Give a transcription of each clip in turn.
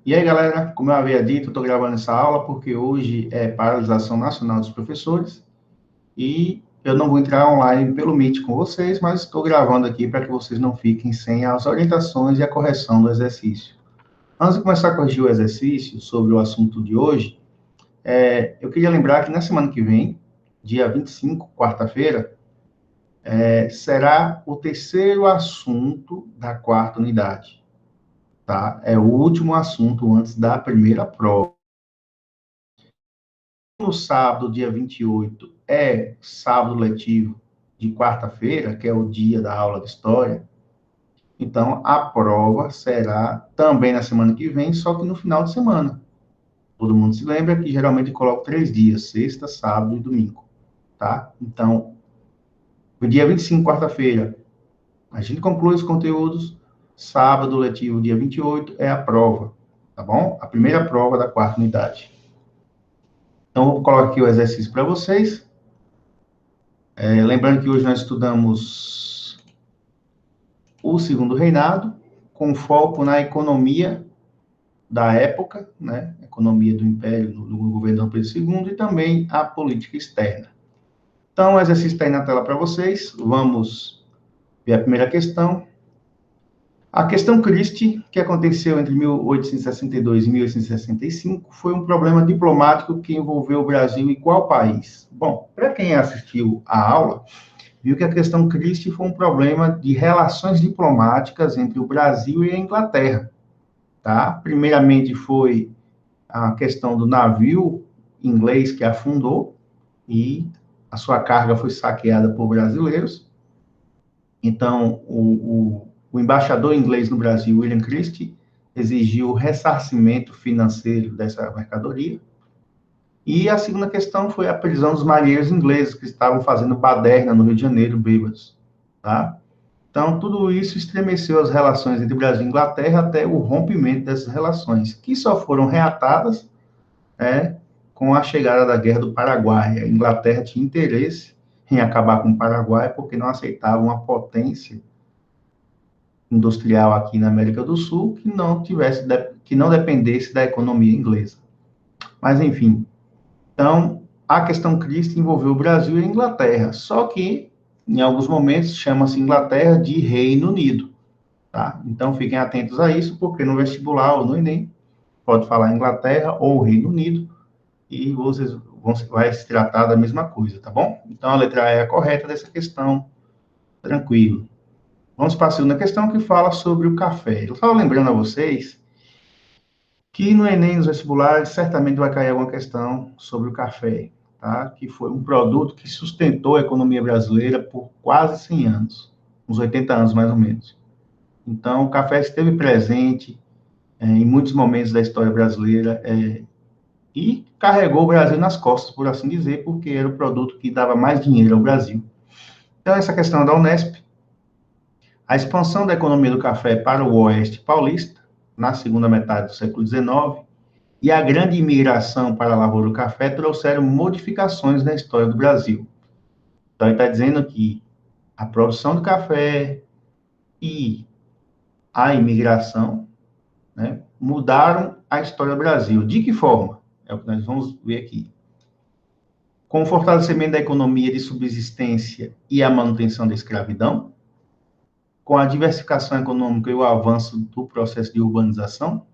E aí, galera, como eu havia dito, estou gravando essa aula porque hoje é Paralisação Nacional dos Professores e eu não vou entrar online pelo Meet com vocês, mas estou gravando aqui para que vocês não fiquem sem as orientações e a correção do exercício. Antes de começar a corrigir o exercício sobre o assunto de hoje, eu queria lembrar que na semana que vem, dia 25, quarta-feira, será o terceiro assunto da quarta unidade. Tá? É o último assunto antes da primeira prova. No sábado, dia 28, é sábado letivo de quarta-feira, que é o dia da aula de história. Então, a prova será também na semana que vem, só que no final de semana. Todo mundo se lembra que geralmente coloco 3 dias, sexta, sábado e domingo, tá? Então, no dia 25, quarta-feira, a gente conclui os conteúdos. Sábado letivo, dia 28, é a prova, tá bom? A primeira prova da quarta unidade. Então, vou colocar aqui o exercício para vocês. Lembrando que hoje nós estudamos o Segundo Reinado, com foco na economia da época, né? Economia do Império, no governo Dom Pedro II, e também a política externa. Então, o exercício está aí na tela para vocês. Vamos ver a primeira questão. A questão Christie, que aconteceu entre 1862 e 1865, foi um problema diplomático que envolveu o Brasil e qual país? Bom, para quem assistiu à aula, viu que a questão Christie foi um problema de relações diplomáticas entre o Brasil e a Inglaterra, tá? Primeiramente foi a questão do navio inglês que afundou e a sua carga foi saqueada por brasileiros. Então, o embaixador inglês no Brasil, William Christie, exigiu o ressarcimento financeiro dessa mercadoria. E a segunda questão foi a prisão dos marinheiros ingleses que estavam fazendo baderna no Rio de Janeiro, bêbados, tá? Então, tudo isso estremeceu as relações entre Brasil e Inglaterra até o rompimento dessas relações, que só foram reatadas, com a chegada da Guerra do Paraguai. A Inglaterra tinha interesse em acabar com o Paraguai porque não aceitava uma potência industrial aqui na América do Sul que não dependesse da economia inglesa. Mas, enfim, então, a questão Christie envolveu o Brasil e a Inglaterra, só que, em alguns momentos, chama-se Inglaterra de Reino Unido, tá? Então, fiquem atentos a isso, porque no vestibular ou no Enem, pode falar Inglaterra ou Reino Unido, e vocês vai se tratar da mesma coisa, tá bom? Então, a letra A é a correta dessa questão, tranquilo. Vamos para a segunda questão, que fala sobre o café. Eu estava lembrando a vocês que no Enem, nos vestibulares, certamente vai cair alguma questão sobre o café, tá? Que foi um produto que sustentou a economia brasileira por quase 100 anos, uns 80 anos mais ou menos. Então, o café esteve presente em muitos momentos da história brasileira e carregou o Brasil nas costas, por assim dizer, porque era o produto que dava mais dinheiro ao Brasil. Então, essa questão é da Unesp. A expansão da economia do café para o oeste paulista, na segunda metade do século XIX, e a grande imigração para a lavoura do café trouxeram modificações na história do Brasil. Então, ele está dizendo que a produção do café e a imigração, né, mudaram a história do Brasil. De que forma? É o que nós vamos ver aqui. Com o fortalecimento da economia de subsistência e a manutenção da escravidão, com a diversificação econômica e o avanço do processo de urbanização,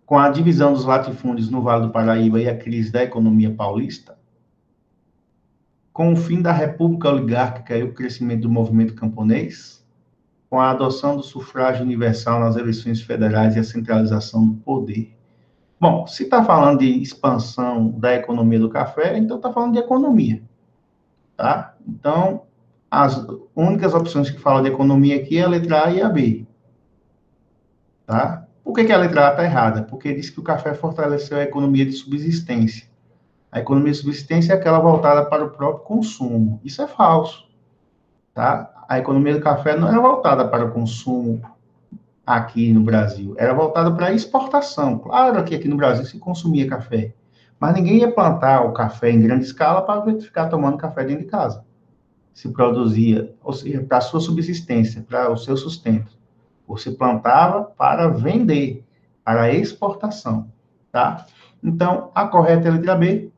com a divisão dos latifúndios no Vale do Paraíba e a crise da economia paulista, com o fim da república oligárquica e o crescimento do movimento camponês, com a adoção do sufrágio universal nas eleições federais e a centralização do poder. Bom, se está falando de expansão da economia do café, então está falando de economia, tá? Então, as únicas opções que falam de economia aqui é a letra A e a B, tá? Por que a letra A está errada? Porque diz que o café fortaleceu a economia de subsistência. A economia de subsistência é aquela voltada para o próprio consumo. Isso é falso, tá? A economia do café não era voltada para o consumo aqui no Brasil, era voltada para a exportação. Claro que aqui no Brasil se consumia café, mas ninguém ia plantar o café em grande escala para ficar tomando café dentro de casa. Se produzia, ou seja, para a sua subsistência, para o seu sustento. Você plantava para vender, para a exportação, tá? Então, a correta é a letra B,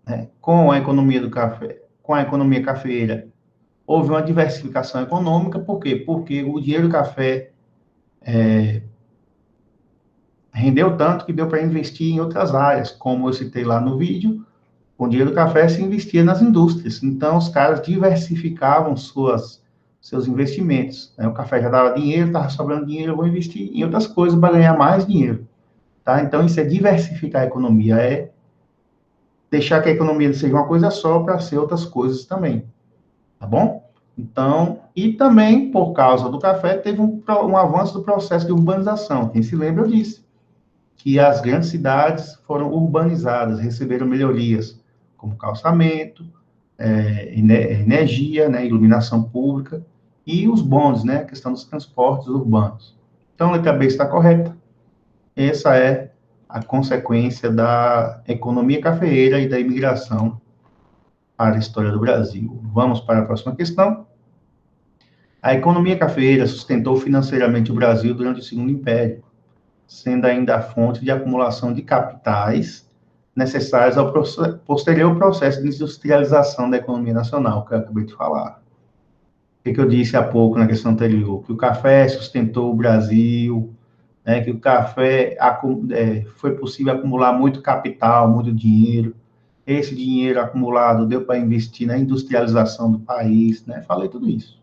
né? Com a economia do café, com a economia cafeeira, houve uma diversificação econômica, por quê? Porque o dinheiro do café rendeu tanto que deu para investir em outras áreas, como eu citei lá no vídeo, com o dinheiro do café se investia nas indústrias, então os caras diversificavam seus investimentos, né? O café já dava dinheiro, estava sobrando dinheiro, eu vou investir em outras coisas para ganhar mais dinheiro, tá? Então isso é diversificar a economia, é deixar que a economia seja uma coisa só para ser outras coisas também, tá bom? Então, e também, por causa do café, teve um avanço do processo de urbanização. Quem se lembra, eu disse que as grandes cidades foram urbanizadas, receberam melhorias, como calçamento, energia, né, iluminação pública, e os bondes, né, a questão dos transportes urbanos. Então, a letra B está correta. Essa é a consequência da economia cafeeira e da imigração para a história do Brasil. Vamos para a próxima questão. A economia cafeeira sustentou financeiramente o Brasil durante o Segundo Império, sendo ainda a fonte de acumulação de capitais necessários ao posterior processo de industrialização da economia nacional, que eu acabei de falar. O que eu disse há pouco na questão anterior? Que o café sustentou o Brasil, né, que o café foi possível acumular muito capital, muito dinheiro. Esse dinheiro acumulado deu para investir na industrialização do país, né? Falei tudo isso.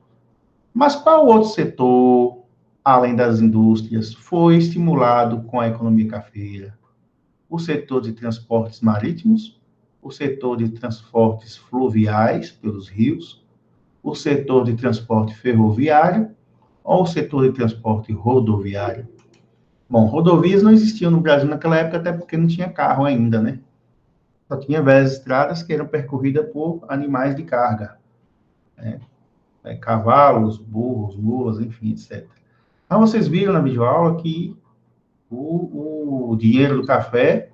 Mas qual outro setor, além das indústrias, foi estimulado com a economia cafeeira? O setor de transportes marítimos, o setor de transportes fluviais pelos rios, o setor de transporte ferroviário ou o setor de transporte rodoviário? Bom, rodovias não existiam no Brasil naquela época, até porque não tinha carro ainda, né? Só tinha várias estradas que eram percorridas por animais de carga, né? Cavalos, burros, mulas, enfim, etc. Então, vocês viram na videoaula que o dinheiro do café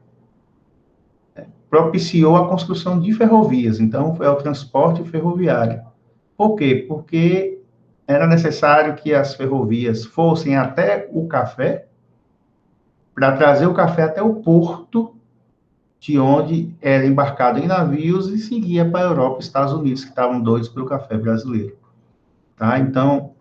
propiciou a construção de ferrovias, então é o transporte ferroviário. Por quê? Porque era necessário que as ferrovias fossem até o café, para trazer o café até o porto, de onde era embarcado em navios e seguia para a Europa e Estados Unidos, que estavam doidos pelo café brasileiro. Tá? Então,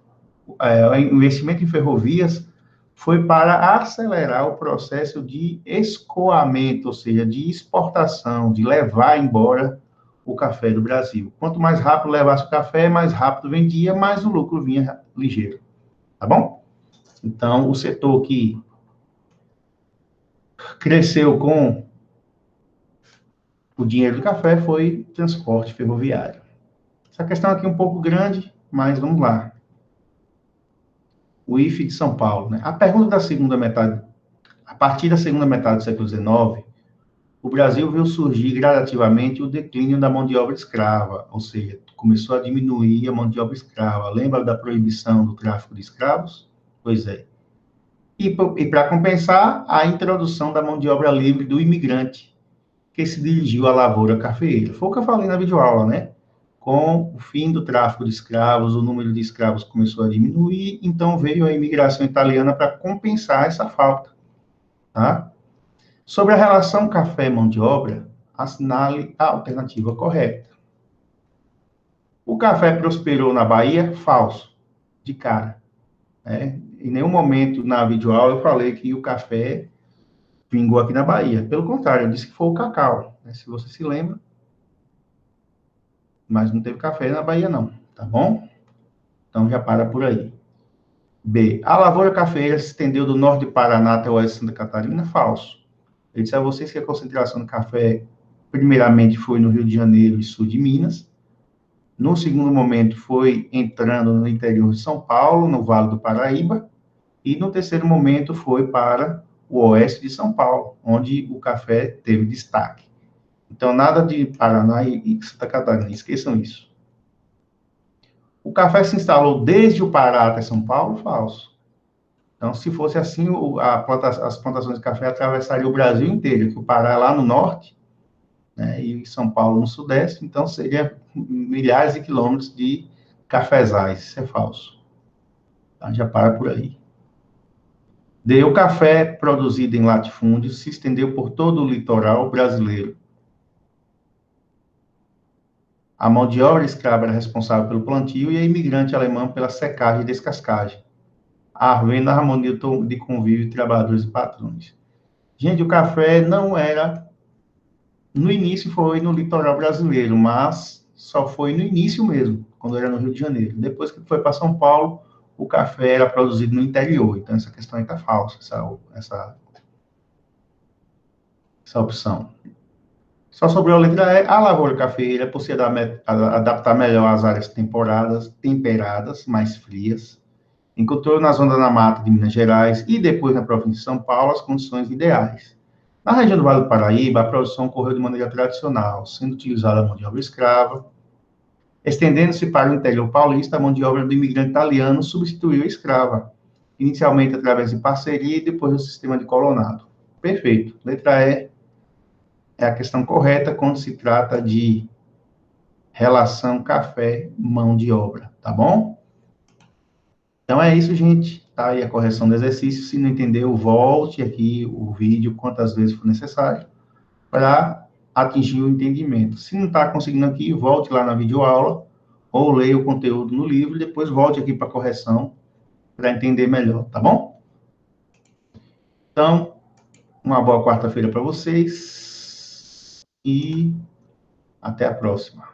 o investimento em ferrovias foi para acelerar o processo de escoamento, ou seja, de exportação, de levar embora o café do Brasil. Quanto mais rápido levasse o café, mais rápido vendia, mais o lucro vinha ligeiro. Tá bom? Então, o setor que cresceu com o dinheiro do café foi transporte ferroviário. Essa questão aqui é um pouco grande, mas vamos lá. O IFE de São Paulo, né? A pergunta da segunda metade, a partir da segunda metade do século XIX, o Brasil viu surgir gradativamente o declínio da mão de obra escrava, ou seja, começou a diminuir a mão de obra escrava. Lembra da proibição do tráfico de escravos? Pois é. E para compensar, a introdução da mão de obra livre do imigrante, que se dirigiu à lavoura cafeeira. Foi o que eu falei na videoaula, né? Com o fim do tráfico de escravos, o número de escravos começou a diminuir, então veio a imigração italiana para compensar essa falta, tá? Sobre a relação café-mão de obra, assinale a alternativa correta. O café prosperou na Bahia? Falso, de cara. Né? Em nenhum momento na videoaula eu falei que o café vingou aqui na Bahia. Pelo contrário, eu disse que foi o cacau, né? Se você se lembra. Mas não teve café na Bahia, não, tá bom? Então já para por aí. B. A lavoura cafeeira se estendeu do norte de Paraná até o oeste de Santa Catarina? Falso. Eu disse a vocês que a concentração do café, primeiramente, foi no Rio de Janeiro e sul de Minas. No segundo momento, foi entrando no interior de São Paulo, no Vale do Paraíba. E no terceiro momento, foi para o oeste de São Paulo, onde o café teve destaque. Então, nada de Paraná e Santa Catarina, esqueçam isso. O café se instalou desde o Pará até São Paulo? Falso. Então, se fosse assim, as plantações de café atravessariam o Brasil inteiro, que o Pará é lá no norte, né, e São Paulo no sudeste, então seria milhares de quilômetros de cafezais. Isso é falso. Então, já para por aí. D, o café produzido em latifúndio se estendeu por todo o litoral brasileiro. A mão de obra escrava era responsável pelo plantio e a imigrante alemã pela secagem e descascagem, havendo a harmonia de convívio de trabalhadores e patrões. Gente, o café não era... No início foi no litoral brasileiro, mas só foi no início mesmo, quando era no Rio de Janeiro. Depois que foi para São Paulo, o café era produzido no interior. Então, essa questão aí está falsa, essa opção. Só sobrou a letra E, a lavoura cafeeira, por se adaptar melhor às áreas temperadas, mais frias, encontrou na zona da mata de Minas Gerais e depois na província de São Paulo as condições ideais. Na região do Vale do Paraíba, a produção ocorreu de maneira tradicional, sendo utilizada a mão de obra escrava. Estendendo-se para o interior paulista, a mão de obra do imigrante italiano substituiu a escrava, inicialmente através de parceria e depois do sistema de colonado. Perfeito. Letra E é a questão correta quando se trata de relação café-mão de obra, tá bom? Então é isso, gente. Tá aí a correção do exercício. Se não entendeu, volte aqui o vídeo quantas vezes for necessário para atingir o entendimento. Se não está conseguindo aqui, volte lá na videoaula ou leia o conteúdo no livro e depois volte aqui para a correção para entender melhor, tá bom? Então, uma boa quarta-feira para vocês e até a próxima.